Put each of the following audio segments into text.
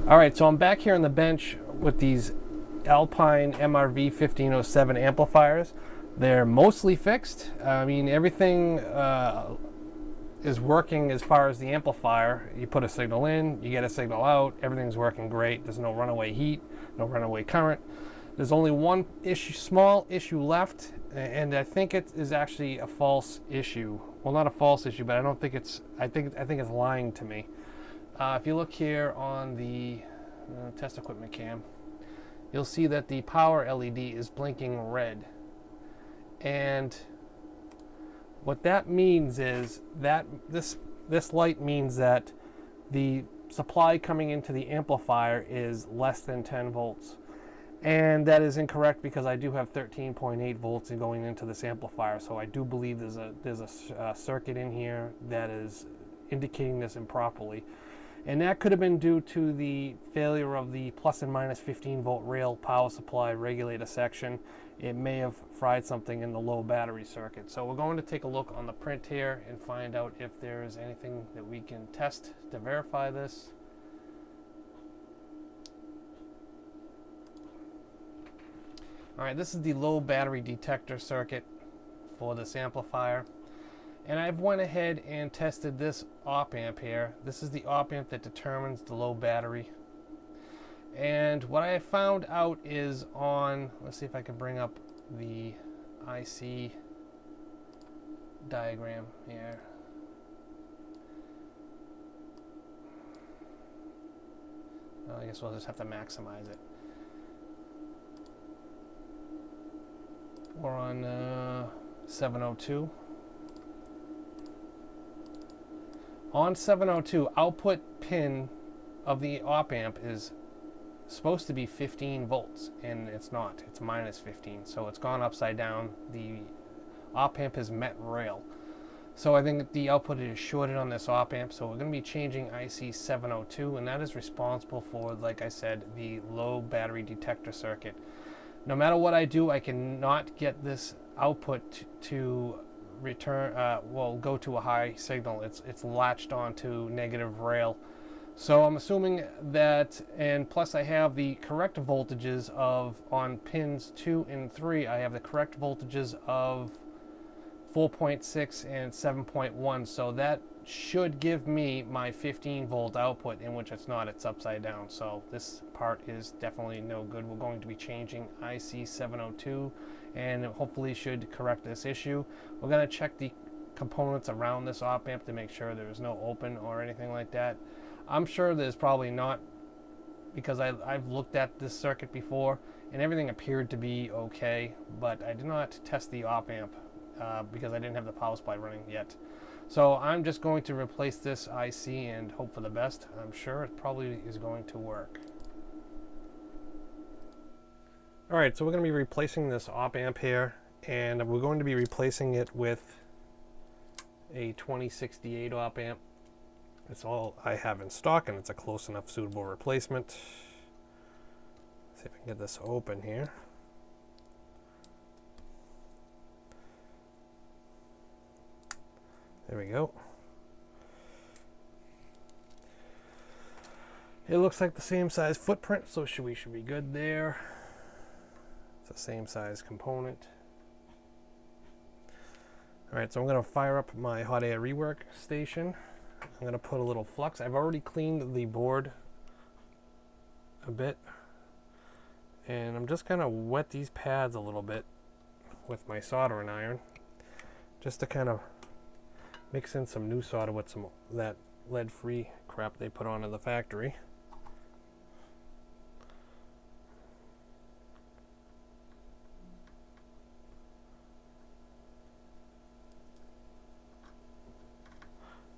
All right, so I'm back here on the bench with these Alpine Mrv-1507 amplifiers. They're mostly fixed. I mean, everything is working as far as the amplifier. You put a signal in, you get a signal out, everything's working great. There's no runaway heat, no runaway current. There's only one issue, small issue left, and I think it is actually a false issue. Well, not a false issue, but I don't think it's, I think it's lying to me. If you look here on the test equipment cam, you'll see that the power LED is blinking red. And what that means is that this light means that the supply coming into the amplifier is less than 10 volts. And that is incorrect because I do have 13.8 volts going into this amplifier. So I do believe there's a circuit in here that is indicating this improperly. And that could have been due to the failure of the plus and minus 15 volt rail power supply regulator section. It may have fried something in the low battery circuit. So we're going to take a look on the print here and find out if there is anything that we can test to verify this. All right, this is the low battery detector circuit for this amplifier. And I've went ahead and tested this op amp here. This is the op amp that determines the low battery. And what I found out is on, let's see if I can bring up the IC diagram here. Well, I guess we'll just have to maximize it. We're on 702. On 702, output pin of the op amp is supposed to be 15 volts, and it's not. It's minus 15, so it's gone upside down. The op amp has met rail. So I think the output is shorted on this op amp, so we're going to be changing IC 702, and that is responsible for, like I said, the low battery detector circuit. No matter what I do, I cannot get this output to return, go to a high signal. It's latched onto negative rail. So I'm assuming that, and plus I have the correct voltages of, on pins 2 and 3, I have the correct voltages of 4.6 and 7.1. So that should give me my 15 volt output, in which it's not, it's upside down. So this part is definitely no good. We're going to be changing IC 702 and hopefully should correct this issue. We're going to check the components around this op amp to make sure there's no open or anything like that. I'm sure there's probably not, because I've looked at this circuit before and everything appeared to be okay, but I did not test the op amp because I didn't have the power supply running yet. So I'm just going to replace this IC and hope for the best. I'm sure it probably is going to work. All right, so we're going to be replacing this op amp here, and we're going to be replacing it with a 2068 op amp. It's all I have in stock, and it's a close enough suitable replacement. Let's see if I can get this open here. There we go. It looks like the same size footprint, so we should be good there. It's the same size component. All right, so I'm going to fire up my hot air rework station. I'm going to put a little flux. I've already cleaned the board a bit, and I'm just going to wet these pads a little bit with my soldering iron, just to kind of mix in some new solder with some that lead-free crap they put on in the factory.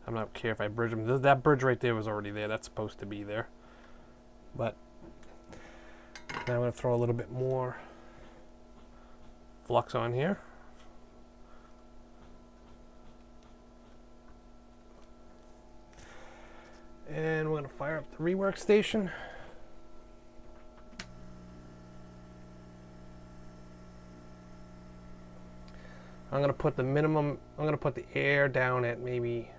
I'm not care if I bridge them. That bridge right there was already there. That's supposed to be there. But now I'm going to throw a little bit more flux on here. And we're going to fire up the rework station. I'm going to put the minimum, I'm going to put the air down at maybe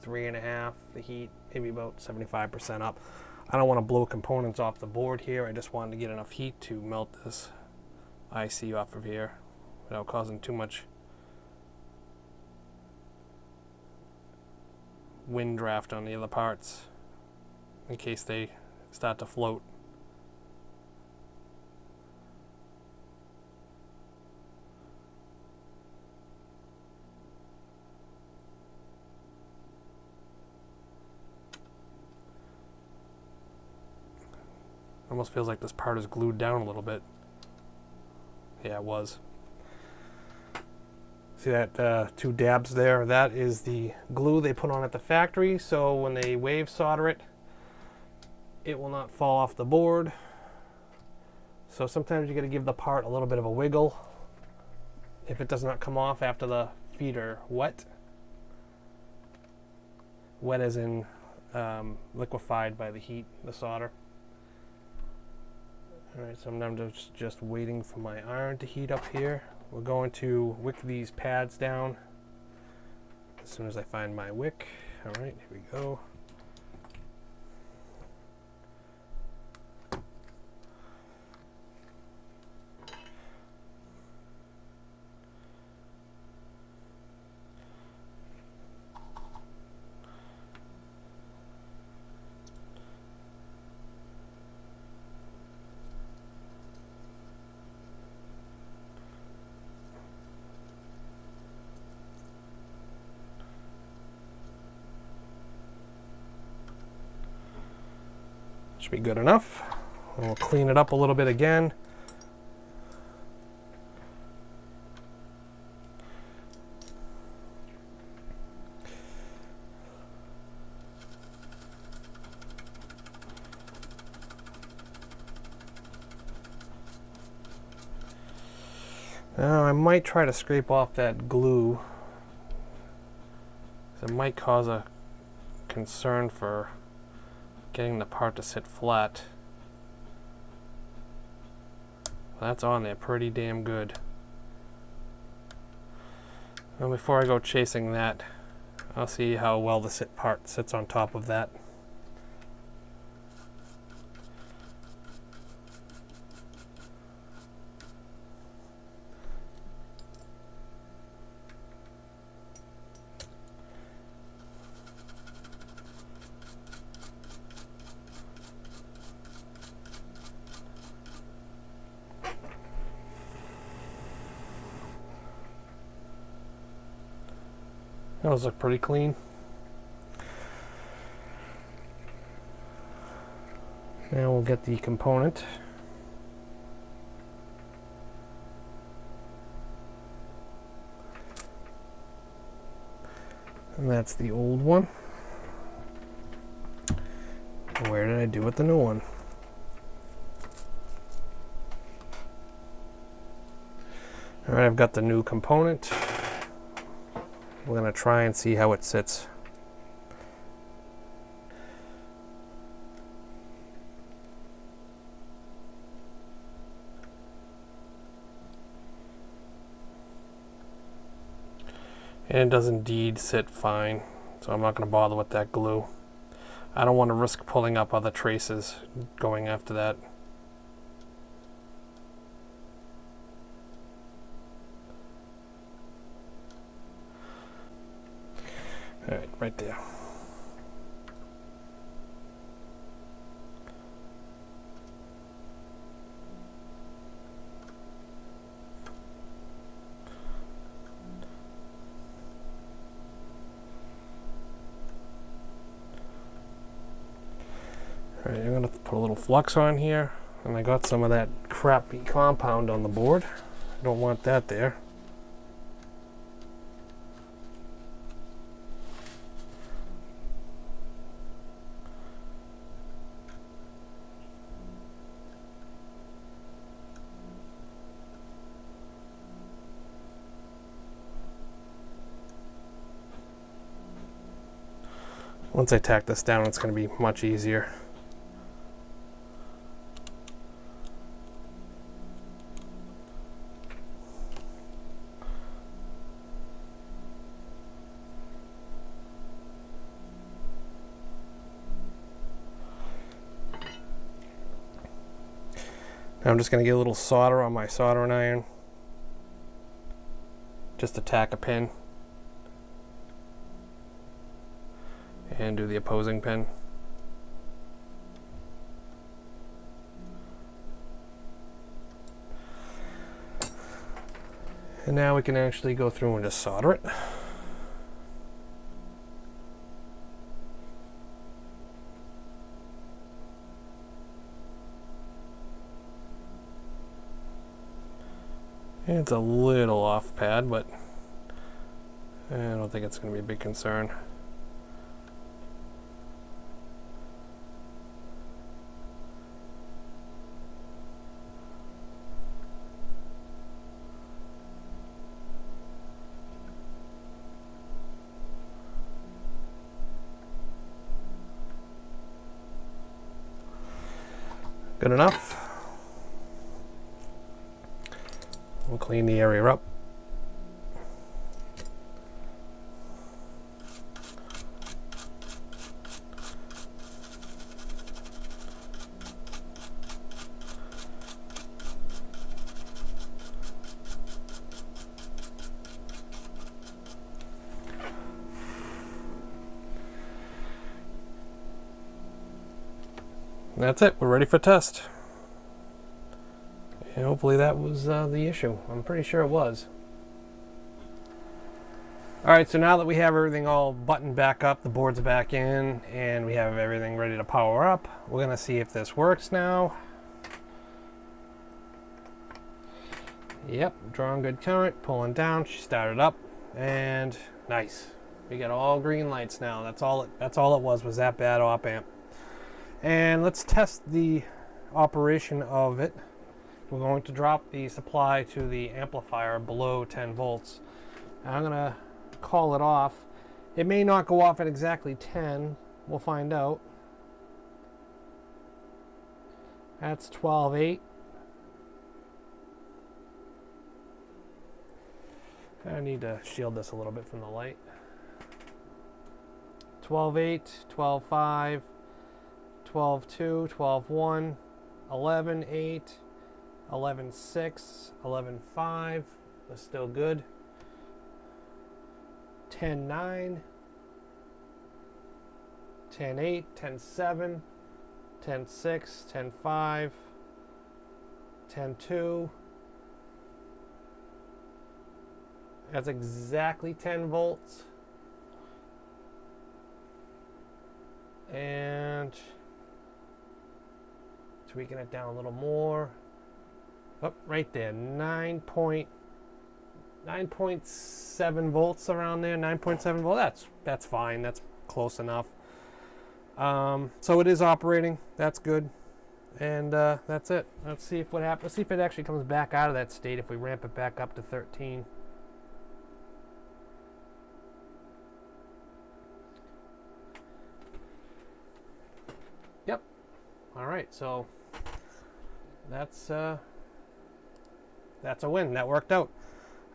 3.5, the heat maybe about 75% up. I don't want to blow components off the board here. I just wanted to get enough heat to melt this IC off of here without causing too much wind draft on the other parts in case they start to float. Almost feels like this part is glued down a little bit. Yeah, it was. See that 2 dabs there? That is the glue they put on at the factory, so when they wave solder it, it will not fall off the board. So sometimes you got to give the part a little bit of a wiggle if it does not come off after the feet are wet. Wet as in liquefied by the heat, the solder. Alright, so I'm just waiting for my iron to heat up here. We're going to wick these pads down as soon as I find my wick. Alright, here we go. Should be good enough. And we'll clean it up a little bit again. Now I might try to scrape off that glue. It might cause a concern for getting the part to sit flat. That's on there pretty damn good. Well, before I go chasing that, I'll see how well the part sits on top of that. Those look pretty clean. Now we'll get the component. And that's the old one. Where did I do with the new one? All right, I've got the new component. We're going to try and see how it sits. And it does indeed sit fine, so I'm not going to bother with that glue. I don't want to risk pulling up other traces going after that. All right, right there. All right, I'm going to put a little flux on here, and I got some of that crappy compound on the board. I don't want that there. Once I tack this down, it's going to be much easier. I'm just going to get a little solder on my soldering iron. Just to tack a pin. And do the opposing pin. And now we can actually go through and just solder it. It's a little off pad, but I don't think it's going to be a big concern. Good enough. We'll clean the area up. That's it. We're ready for test. And hopefully that was the issue. I'm pretty sure it was. Alright, so now that we have everything all buttoned back up, the board's back in, and we have everything ready to power up, we're going to see if this works now. Yep, drawing good current, pulling down, she started up, and nice. We got all green lights now. That's all it was that bad op amp. And let's test the operation of it. We're going to drop the supply to the amplifier below 10 volts. I'm going to call it off. It may not go off at exactly 10. We'll find out. That's 12.8. I need to shield this a little bit from the light. 12.8, 12.5, 12.2, 12.1, 11.8, 11.6, 11.5, that's still good. 10.9, 10.8, 10.7, 10.6, 10.5, 10.2. That's exactly 10 volts. And tweaking it down a little more. Oh, right there, 9.7 volts around there, 9.7 volts. That's fine. That's close enough. So it is operating. That's good. And that's it. Let's see if what happens. Let's see if it actually comes back out of that state if we ramp it back up to 13. Yep. All right. So that's a win. That worked out.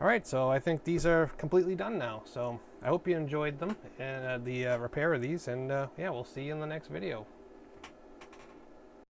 All right, so I think these are completely done now. So I hope you enjoyed them and the repair of these, and yeah, we'll see you in the next video.